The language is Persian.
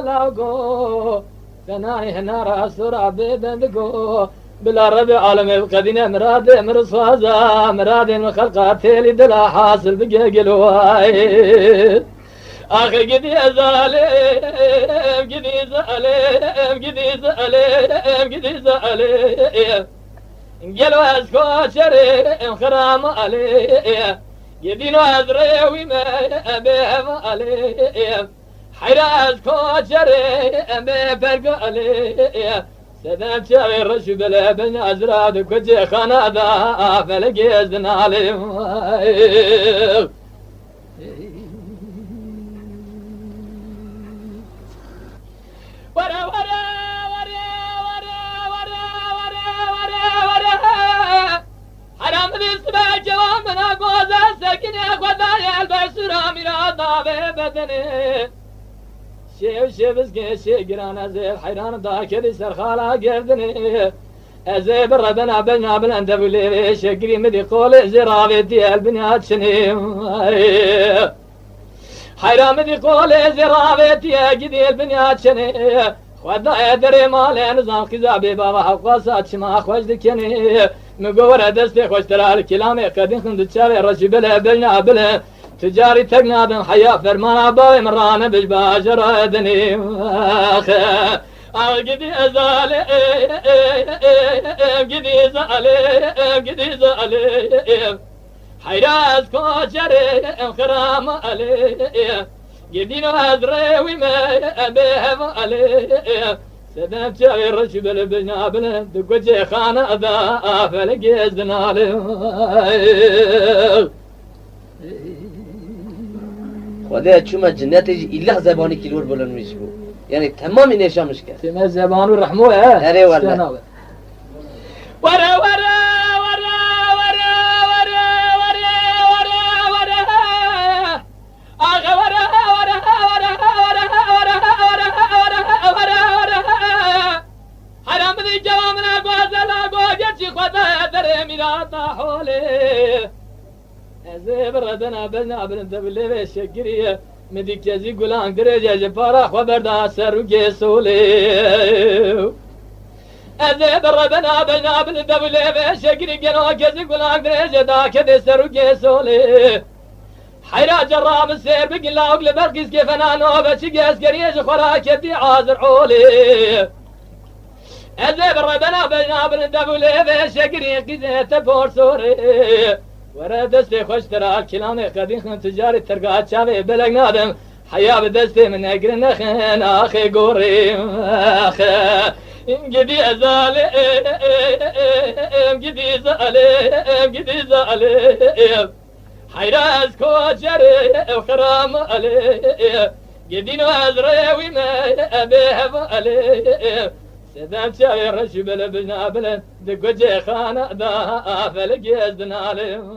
لاوكو ثناي هنا راس رابي بندقو بلا ربي عالم القدينة مراد مرصوازا مراد مخلقات لي دلا حاصل بقلواي آخر قدي ظالم قدي ظالم قدي ظالم قدي ظالم قالوا اسكو شريم خرام عليه قدي نوازري وما بهم عليه حراس كو شريم بفرق عليه سدان شاغي رشو بلا بن ازراد كجي خانا ذا فلقي ازن عليهم ورا ورا ورا ورا ورا ورا ورا ورا حرام ذي السبع جوامنا قوزا سكن يا خذايا البسورة مرادا ببدني شيف اسكي شي قران ازيب حيران ضاك ذي سرخالا قردني ازيب الردنا بنا بلند بلي شقري مدي قولي زرابي دي البنيات شنيم حيرام دي قولي زرابتي قدي البنيات شني خدا دري مالي نظام كذابي بابا حقاسات شما خوش دكني مقورة دستي خوش ترى الكلامي قدين خند تشاري رشي بلا بلنا بلا تجاري تقنادن حياة فرمانا باوي مرانا بجباجر دني قدي ازالي قدي زالي قدي زالي حيراس كوشري انخرام عليه قدينو هزري وما بهم عليه سبب شاغي رشب البنابل دقوشي خانة ذا فلقي ازنالي خدا شو ما جناتي إلا زباني كيلور بولن مشكو يعني تمام نشا مشكل تمام زبان ورحموه أري والله ورا ورا بردنا بلنا بلند باللي شقريه مديك يزي قولان درجة جبارة خبردا سروكي سولي أزي بردنا بلنا بلند باللي شقري قنوك يزي قولان درجة داك دي سروكي سولي حيرا جرام السير بقلا وقل برقس كيف انا نوبة شقاس قريج خراك يدي عازر عولي أزي بردنا بلنا بلند باللي شقري قزيت بور سوري ورا دستي خوش ترى الكلام قديم خن تجاري ترقات شافي بلق نادم حيا بدستي من اقر نخن اخي قوريم اخي قدي ازالي قدي زالي قدي زالي حيراس كوشري وخرام علي قدي نوازري وما ابيهم علي سدام شاغي رشب البنابل دقو جي خانة ذا فلقي ازدنا عليهم